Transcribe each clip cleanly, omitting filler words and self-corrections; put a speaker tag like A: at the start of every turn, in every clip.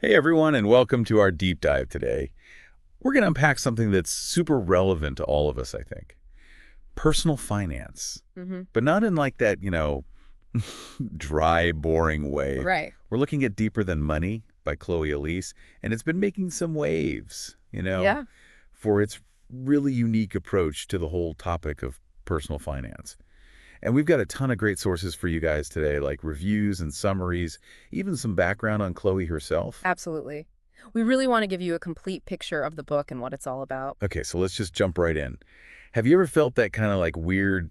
A: Hey everyone, and welcome to our deep dive today. We're going to unpack something that's super relevant to all of us, I think. Personal finance.
B: hmm
A: But not in like that, dry, boring way.
B: Right.
A: We're looking at Deeper Than Money by Chloe Elise, and it's been making some waves,
B: Yeah.
A: for its really unique approach to the whole topic of personal finance. And we've got a ton of great sources for you guys today, like reviews and summaries, even some background on Chloe herself.
B: Absolutely. We really want to give you a complete picture of the book and what it's all about.
A: Okay, so let's just jump right in. Have you ever felt that kind of like weird,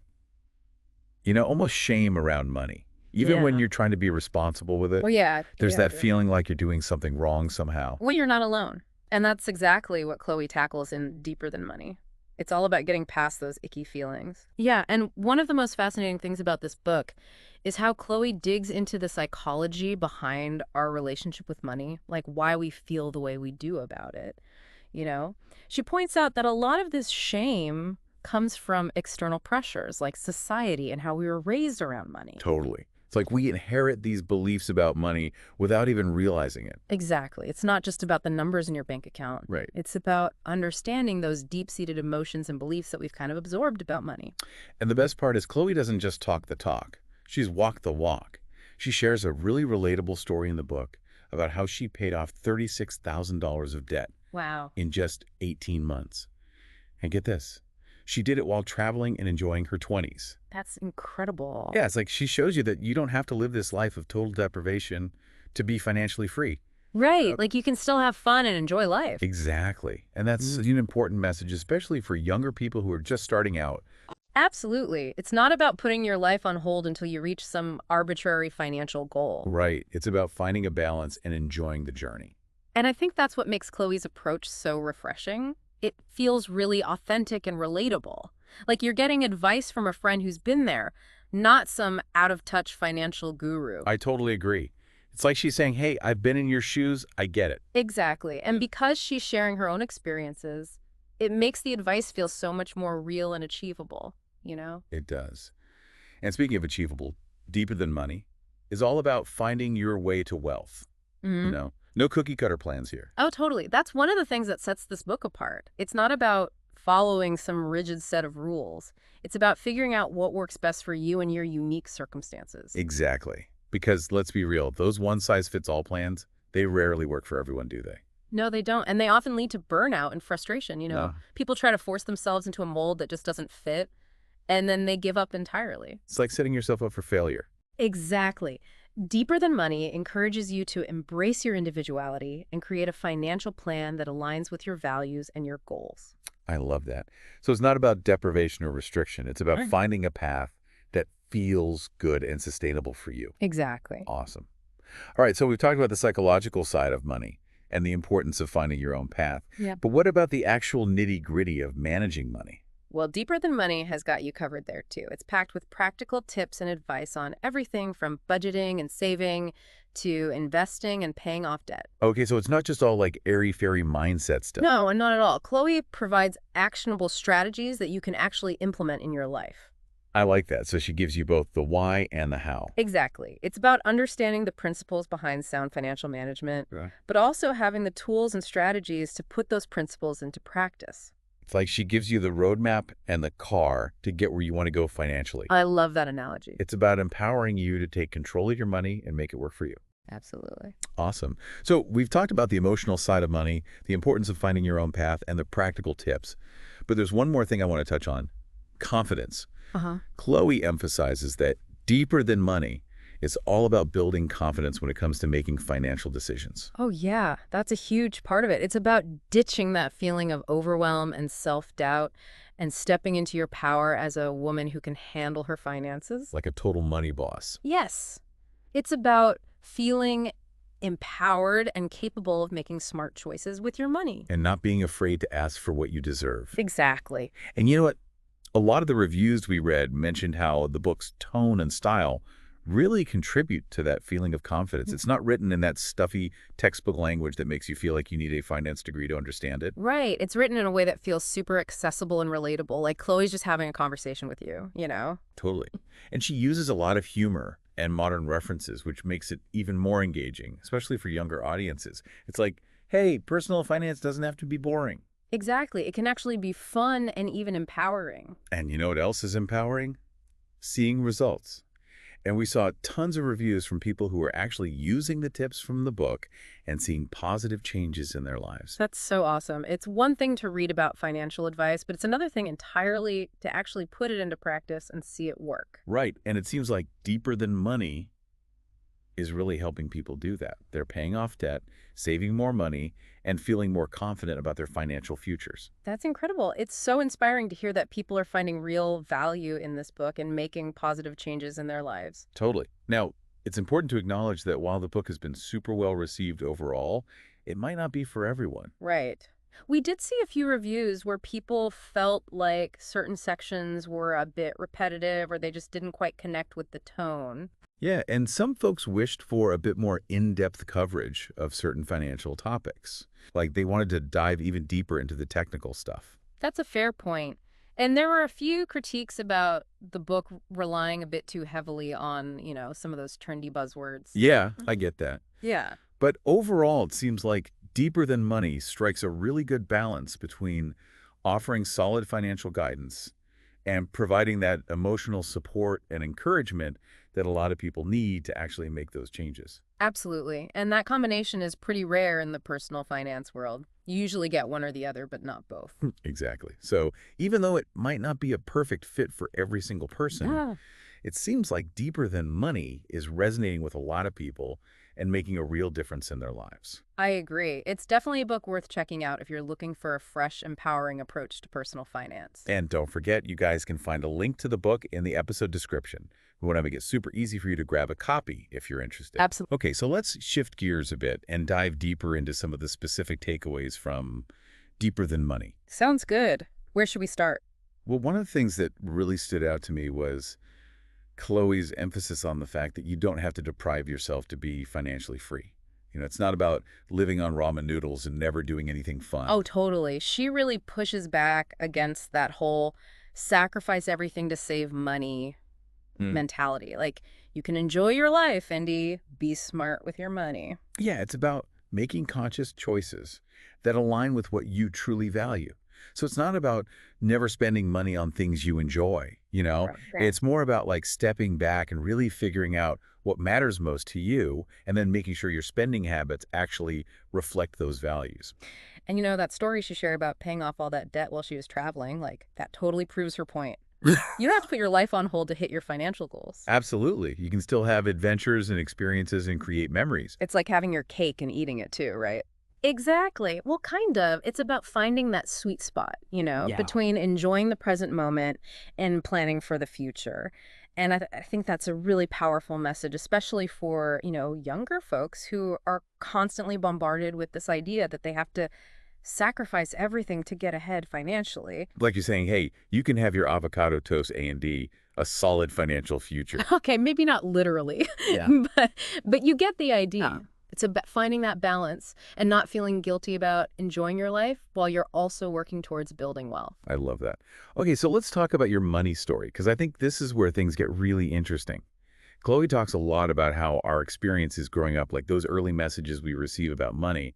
A: almost shame around money? Even when
B: Yeah.
A: you're trying to be responsible with it,
B: Well, yeah.
A: there's
B: Yeah, I
A: that
B: do.
A: feeling like you're doing something wrong somehow.
B: Well, you're not alone. And that's exactly what Chloe tackles in Deeper Than Money. It's all about getting past those icky feelings. Yeah, and one of the most fascinating things about this book is how Chloe digs into the psychology behind our relationship with money, like why we feel the way we do about it. you know? She points out that a lot of this shame comes from external pressures like society and how we were raised around money.
A: Totally. It's like we inherit these beliefs about money without even realizing it.
B: Exactly. It's not just about the numbers in your bank account.
A: Right.
B: It's about understanding those deep-seated emotions and beliefs that we've kind of absorbed about money.
A: And the best part is Chloe doesn't just talk the talk. She's walked the walk. She shares a really relatable story in the book about how she paid off $36,000 of debt
B: Wow.
A: in just 18 months. And get this, she did it while traveling and enjoying her 20s.
B: That's incredible.
A: Yeah, it's like she shows you that you don't have to live this life of total deprivation to be financially free.
B: Right. Like you can still have fun and enjoy life.
A: Exactly. And that's an important message, especially for younger people who are just starting out.
B: Absolutely. It's not about putting your life on hold until you reach some arbitrary financial goal.
A: Right. It's about finding a balance and enjoying the journey.
B: And I think that's what makes Chloe's approach so refreshing. It feels really authentic and relatable. Like you're getting advice from a friend who's been there, not some out-of-touch financial guru.
A: I totally agree. It's like she's saying, hey, I've been in your shoes. I get it.
B: Exactly. And because she's sharing her own experiences, it makes the advice feel so much more real and achievable.
A: It does. And speaking of achievable, Deeper Than Money is all about finding your way to wealth.
B: hmm
A: No cookie cutter plans here.
B: Oh, totally. That's one of the things that sets this book apart. It's not about following some rigid set of rules. It's about figuring out what works best for you and your unique circumstances.
A: Exactly. Because let's be real, those one-size-fits-all plans, they rarely work for everyone, do they?
B: No, they don't. And they often lead to burnout and frustration.
A: No.
B: People try to force themselves into a mold that just doesn't fit, and then they give up entirely.
A: It's like setting yourself up for failure.
B: Exactly. Deeper Than Money encourages you to embrace your individuality and create a financial plan that aligns with your values and your goals.
A: I love that. So it's not about deprivation or restriction. It's about
B: Right.
A: finding a path that feels good and sustainable for you.
B: Exactly.
A: Awesome. All right, so we've talked about the psychological side of money and the importance of finding your own path.
B: Yep.
A: But what about the actual nitty-gritty of managing money?
B: Well, Deeper Than Money has got you covered there too. It's packed with practical tips and advice on everything from budgeting and saving to investing and paying off debt.
A: Okay, so it's not just all like airy-fairy mindset stuff.
B: No, and not at all. Chloe provides actionable strategies that you can actually implement in your life.
A: I like that. So she gives you both the why and the how.
B: Exactly. It's about understanding the principles behind sound financial management,
A: Okay.
B: but also having the tools and strategies to put those principles into practice.
A: It's like she gives you the roadmap and the car to get where you want to go financially.
B: I love that analogy.
A: It's about empowering you to take control of your money and make it work for you.
B: Absolutely.
A: Awesome. So we've talked about the emotional side of money, the importance of finding your own path, and the practical tips. But there's one more thing I want to touch on, confidence.
B: Uh-huh.
A: Chloe emphasizes that Deeper Than Money is all about building confidence when it comes to making financial decisions.
B: Oh, yeah. That's a huge part of it. It's about ditching that feeling of overwhelm and self-doubt and stepping into your power as a woman who can handle her finances.
A: Like a total money boss.
B: Yes. It's about feeling empowered and capable of making smart choices with your money.
A: And not being afraid to ask for what you deserve.
B: Exactly.
A: And you know what? A lot of the reviews we read mentioned how the book's tone and style really contribute to that feeling of confidence. It's not written in that stuffy textbook language that makes you feel like you need a finance degree to understand it.
B: Right. It's written in a way that feels super accessible and relatable, like Chloe's just having a conversation with you.
A: Totally. And she uses a lot of humor and modern references, which makes it even more engaging, especially for younger audiences. It's like, hey, personal finance doesn't have to be boring.
B: Exactly. It can actually be fun and even empowering.
A: And you know what else is empowering? Seeing results. And we saw tons of reviews from people who are actually using the tips from the book and seeing positive changes in their lives.
B: That's so awesome. It's one thing to read about financial advice, but it's another thing entirely to actually put it into practice and see it work.
A: Right. And it seems like Deeper Than Money is really helping people do that. They're paying off debt, saving more money, and feeling more confident about their financial futures.
B: That's incredible. It's so inspiring to hear that people are finding real value in this book and making positive changes in their lives.
A: Totally. Now, it's important to acknowledge that while the book has been super well received overall, it might not be for everyone.
B: Right. We did see a few reviews where people felt like certain sections were a bit repetitive or they just didn't quite connect with the tone.
A: Yeah, and some folks wished for a bit more in-depth coverage of certain financial topics. Like they wanted to dive even deeper into the technical stuff.
B: That's a fair point. And there were a few critiques about the book relying a bit too heavily on, some of those trendy buzzwords.
A: Yeah, I get that.
B: Yeah.
A: But overall, it seems like Deeper Than Money strikes a really good balance between offering solid financial guidance and providing that emotional support and encouragement that a lot of people need to actually make those changes.
B: Absolutely. And that combination is pretty rare in the personal finance world. You usually get one or the other, but not both.
A: Exactly. So even though it might not be a perfect fit for every single person,
B: Yeah.
A: it seems like Deeper Than Money is resonating with a lot of people and making a real difference in their lives.
B: I agree. It's definitely a book worth checking out if you're looking for a fresh, empowering approach to personal finance.
A: And don't forget, you guys can find a link to the book in the episode description. We want to make it super easy for you to grab a copy if you're interested.
B: Absolutely.
A: Okay, so let's shift gears a bit and dive deeper into some of the specific takeaways from Deeper Than Money.
B: Sounds good. Where should we start?
A: Well, one of the things that really stood out to me was Chloe's emphasis on the fact that you don't have to deprive yourself to be financially free. It's not about living on ramen noodles and never doing anything fun.
B: Oh, totally. She really pushes back against that whole sacrifice everything to save money mentality. Like, you can enjoy your life, Andy. Be smart with your money.
A: Yeah, it's about making conscious choices that align with what you truly value. So it's not about never spending money on things you enjoy,
B: Right.
A: It's more about like stepping back and really figuring out what matters most to you and then making sure your spending habits actually reflect those values.
B: And that story she shared about paying off all that debt while she was traveling, like, that totally proves her point. You don't have to put your life on hold to hit your financial goals.
A: Absolutely. You can still have adventures and experiences and create memories.
B: It's like having your cake and eating it too, right? Exactly. Well, kind of. It's about finding that sweet spot,
A: Yeah.
B: between enjoying the present moment and planning for the future. And I think that's a really powerful message, especially for, younger folks who are constantly bombarded with this idea that they have to sacrifice everything to get ahead financially.
A: Like you're saying, hey, you can have your avocado toast A&D, a solid financial future.
B: Okay, maybe not literally,
A: Yeah.
B: but you get the idea. It's about finding that balance and not feeling guilty about enjoying your life while you're also working towards building wealth.
A: I love that. Okay, so let's talk about your money story, because I think this is where things get really interesting. Chloe talks a lot about how our experiences growing up, like those early messages we receive about money,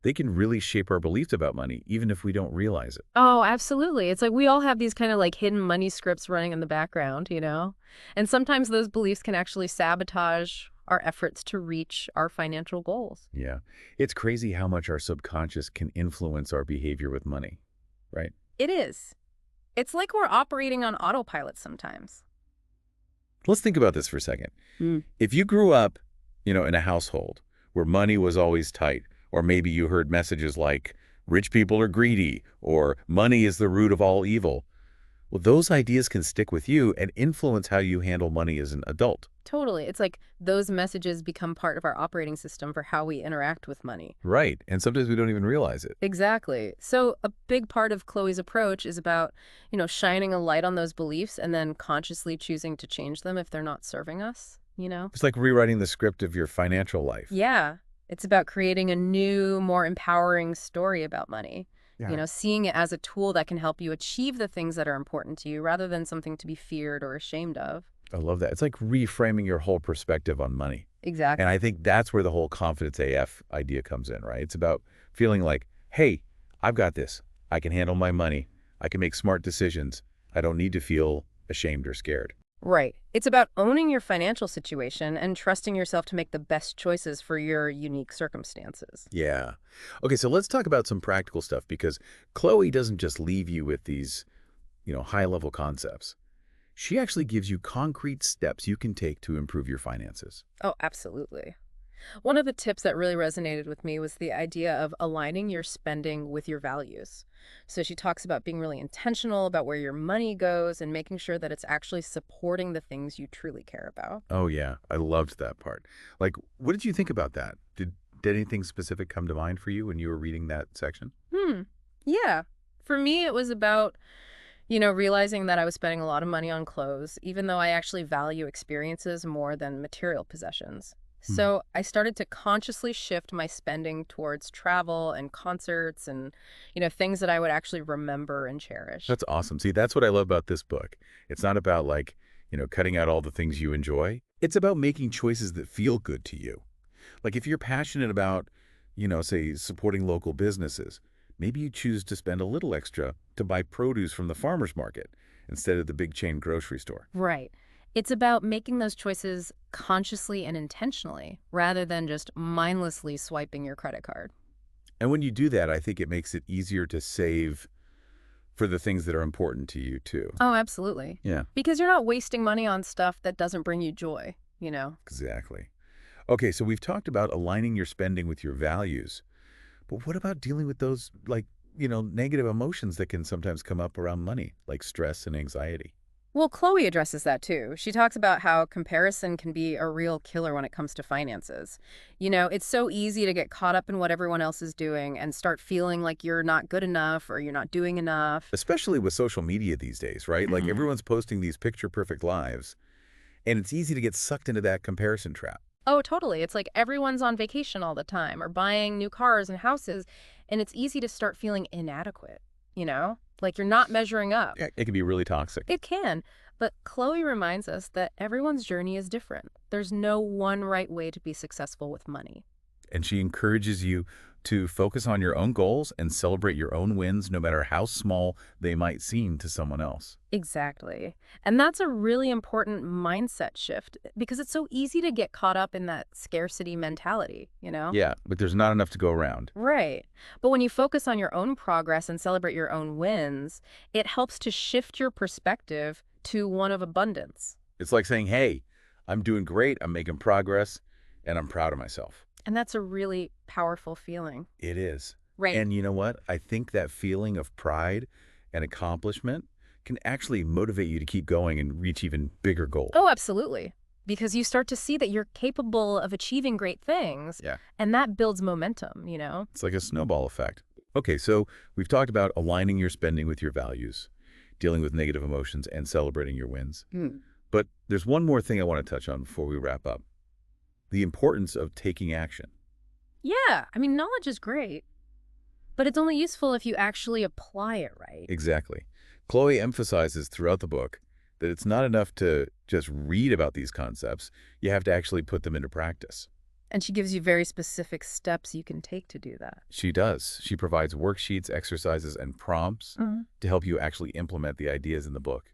A: they can really shape our beliefs about money, even if we don't realize it.
B: Oh, absolutely. It's like we all have these kind of like hidden money scripts running in the background, And sometimes those beliefs can actually sabotage our efforts to reach our financial goals.
A: Yeah. It's crazy how much our subconscious can influence our behavior with money, right?
B: It is. It's like we're operating on autopilot sometimes.
A: Let's think about this for a second.
B: Mm.
A: If you grew up, in a household where money was always tight, or maybe you heard messages like, rich people are greedy, or money is the root of all evil, well, those ideas can stick with you and influence how you handle money as an adult.
B: Totally. It's like those messages become part of our operating system for how we interact with money.
A: Right. And sometimes we don't even realize it.
B: Exactly. So a big part of Chloe's approach is about, shining a light on those beliefs and then consciously choosing to change them if they're not serving us.
A: It's like rewriting the script of your financial life.
B: Yeah. It's about creating a new, more empowering story about money.
A: Yeah.
B: Seeing it as a tool that can help you achieve the things that are important to you rather than something to be feared or ashamed of.
A: I love that. It's like reframing your whole perspective on money. And
B: Exactly.
A: I think that's where the whole confidence AF idea comes in, right? It's about feeling like, hey, I've got this. I can handle my money. I can make smart decisions. I don't need to feel ashamed or scared.
B: Right. It's about owning your financial situation and trusting yourself to make the best choices for your unique circumstances.
A: Yeah. Okay, so let's talk about some practical stuff because Chloe doesn't just leave you with these, high-level concepts. She actually gives you concrete steps you can take to improve your finances.
B: Oh, absolutely. One of the tips that really resonated with me was the idea of aligning your spending with your values. So she talks about being really intentional about where your money goes and making sure that it's actually supporting the things you truly care about.
A: Oh, yeah. I loved that part. Like, what did you think about that? Did anything specific come to mind for you when you were reading that section?
B: Hmm. Yeah. For me, it was about, realizing that I was spending a lot of money on clothes, even though I actually value experiences more than material possessions.
A: Hmm.
B: So I started to consciously shift my spending towards travel and concerts and, things that I would actually remember and cherish.
A: That's awesome. See, that's what I love about this book. It's not about like, cutting out all the things you enjoy. It's about making choices that feel good to you. Like if you're passionate about, say, supporting local businesses, maybe you choose to spend a little extra to buy produce from the farmer's market instead of the big chain grocery store.
B: Right. It's about making those choices consciously and intentionally rather than just mindlessly swiping your credit card.
A: And when you do that, I think it makes it easier to save for the things that are important to you too.
B: Oh, absolutely.
A: Yeah,
B: Because you're not wasting money on stuff that doesn't bring you joy.
A: exactly. Okay, so we've talked about aligning your spending with your values, but what about dealing with those like, negative emotions that can sometimes come up around money, like stress and anxiety?
B: Well, Chloe addresses that too. She talks about how comparison can be a real killer when it comes to finances. It's so easy to get caught up in what everyone else is doing and start feeling like you're not good enough or you're not doing enough.
A: Especially with social media these days, right? Like
B: Mhm.
A: everyone's posting these picture perfect lives, and it's easy to get sucked into that comparison trap.
B: Oh, totally. It's like everyone's on vacation all the time or buying new cars and houses, and it's easy to start feeling inadequate. Like you're not measuring up.
A: Yeah, it can be really toxic.
B: It can, but Chloe reminds us that everyone's journey is different. There's no one right way to be successful with money.
A: And she encourages you to focus on your own goals and celebrate your own wins, no matter how small they might seem to someone else.
B: Exactly. And that's a really important mindset shift because it's so easy to get caught up in that scarcity mentality.
A: Yeah, but there's not enough to go around.
B: Right. But when you focus on your own progress and celebrate your own wins, it helps to shift your perspective to one of abundance.
A: It's like saying, hey, I'm doing great, I'm making progress, and I'm proud of myself.
B: And that's a really powerful feeling.
A: It is.
B: Right.
A: And you know what? I think that feeling of pride and accomplishment can actually motivate you to keep going and reach even bigger goals.
B: Oh, absolutely. Because you start to see that you're capable of achieving great things,
A: Yeah.
B: and that builds momentum.
A: It's like a snowball effect. Okay, so we've talked about aligning your spending with your values, dealing with negative emotions, and celebrating your wins.
B: Hmm.
A: But there's one more thing I want to touch on before we wrap up. The importance of taking action.
B: Yeah, I mean, knowledge is great, but it's only useful if you actually apply it right.
A: Exactly. Chloe emphasizes throughout the book that it's not enough to just read about these concepts. You have to actually put them into practice.
B: And she gives you very specific steps you can take to do that.
A: She does. She provides worksheets, exercises, and prompts
B: Mhm.
A: to help you actually implement the ideas in the book.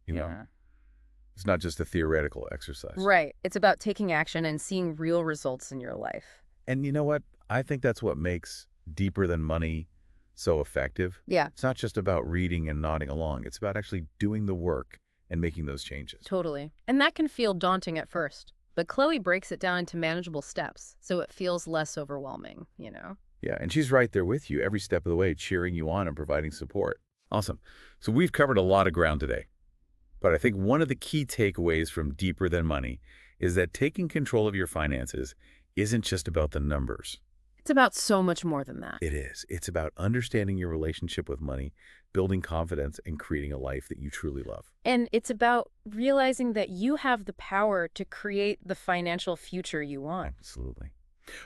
A: You know,
B: Yeah.
A: it's not just a theoretical exercise.
B: Right. It's about taking action and seeing real results in your life.
A: And you know what? I think that's what makes Deeper Than Money so effective.
B: Yeah,
A: It's not just about reading and nodding along. It's about actually doing the work and making those changes.
B: totally. And that can feel daunting at first, but Chloe breaks it down into manageable steps so it feels less overwhelming.
A: Yeah, and she's right there with you every step of the way, cheering you on and providing support. Awesome. So we've covered a lot of ground today. But I think one of the key takeaways from Deeper Than Money is that taking control of your finances isn't just about the numbers.
B: It's about so much more than that.
A: It is. It's about understanding your relationship with money, building confidence, and creating a life that you truly love.
B: And it's about realizing that you have the power to create the financial future you want.
A: Absolutely.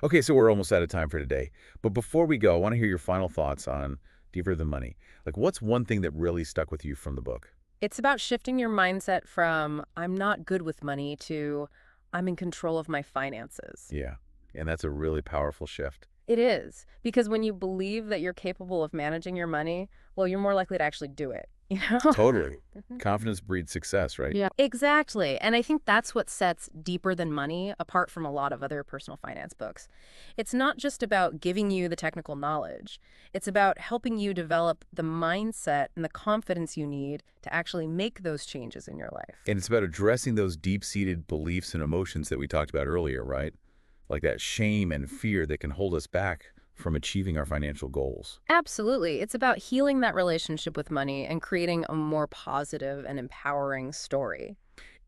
A: Okay, so we're almost out of time for today. But before we go, I want to hear your final thoughts on Deeper Than Money. Like, what's one thing that really stuck with you from the book?
B: It's about shifting your mindset from I'm not good with money to I'm in control of my finances.
A: Yeah. And that's a really powerful shift.
B: It is, because when you believe that you're capable of managing your money, well, you're more likely to actually do it, you know?
A: Totally.
B: Mhm.
A: Confidence breeds success, right?
B: Yeah. Exactly. And I think that's what sets Deeper Than Money apart from a lot of other personal finance books. It's not just about giving you the technical knowledge. It's about helping you develop the mindset and the confidence you need to actually make those changes in your life.
A: And it's about addressing those deep-seated beliefs and emotions that we talked about earlier, right? Like that shame and fear that can hold us back from achieving our financial goals.
B: Absolutely. It's about healing that relationship with money and creating a more positive and empowering story.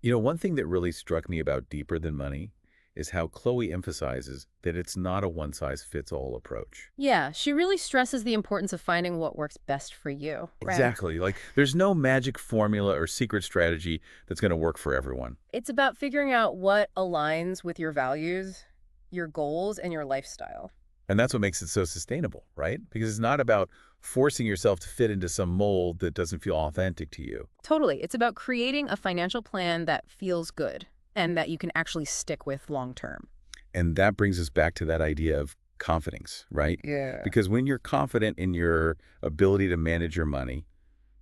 A: One thing that really struck me about Deeper Than Money is how Chloe emphasizes that it's not a one-size-fits-all approach.
B: Yeah, she really stresses the importance of finding what works best for you. Right.
A: Exactly. Like, there's no magic formula or secret strategy that's going to work for everyone.
B: It's about figuring out what aligns with your values, your goals, and your lifestyle.
A: And that's what makes it so sustainable, right? Because it's not about forcing yourself to fit into some mold that doesn't feel authentic to you.
B: Totally. It's about creating a financial plan that feels good and that you can actually stick with long term.
A: And that brings us back to that idea of confidence, right?
B: Yeah.
A: Because when you're confident in your ability to manage your money,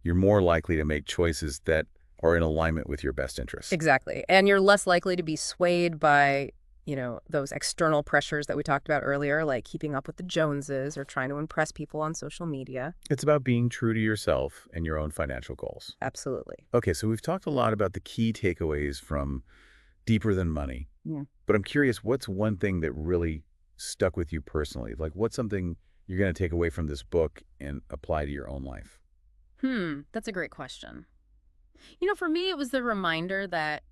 A: you're more likely to make choices that are in alignment with your best interests.
B: Exactly. And you're less likely to be swayed by, those external pressures that we talked about earlier, like keeping up with the Joneses or trying to impress people on social media.
A: It's about being true to yourself and your own financial goals.
B: Absolutely.
A: Okay, so we've talked a lot about the key takeaways from Deeper Than Money,
B: Yeah.
A: but I'm curious, what's one thing that really stuck with you personally? Like, what's something you're going to take away from this book and apply to your own life?
B: That's a great question. For me, it was the reminder that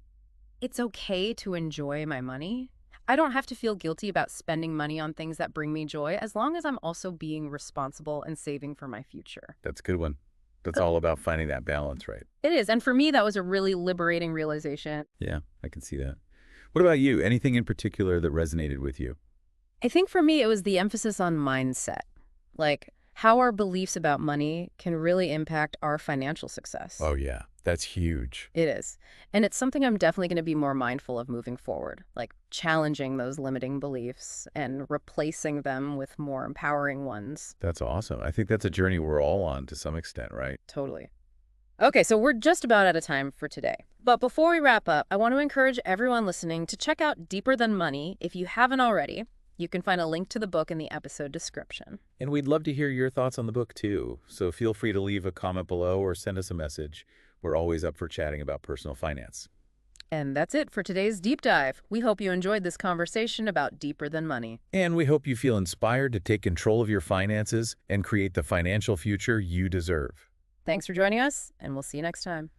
B: it's okay to enjoy my money. I don't have to feel guilty about spending money on things that bring me joy as long as I'm also being responsible and saving for my future.
A: That's a good one. That's all about finding that balance, right?
B: It is. And for me, that was a really liberating realization.
A: Yeah, I can see that. What about you? Anything in particular that resonated with you?
B: I think for me, it was the emphasis on mindset, like how our beliefs about money can really impact our financial success.
A: Oh, yeah. That's huge.
B: It is. And it's something I'm definitely going to be more mindful of moving forward, like challenging those limiting beliefs and replacing them with more empowering ones.
A: That's awesome. I think that's a journey we're all on to some extent, right?
B: Totally. Okay, so we're just about out of time for today. But before we wrap up, I want to encourage everyone listening to check out Deeper Than Money if you haven't already. You can find a link to the book in the episode description.
A: And we'd love to hear your thoughts on the book, too. So feel free to leave a comment below or send us a message. We're always up for chatting about personal finance.
B: And that's it for today's deep dive. We hope you enjoyed this conversation about Deeper Than Money.
A: And we hope you feel inspired to take control of your finances and create the financial future you deserve.
B: Thanks for joining us, and we'll see you next time.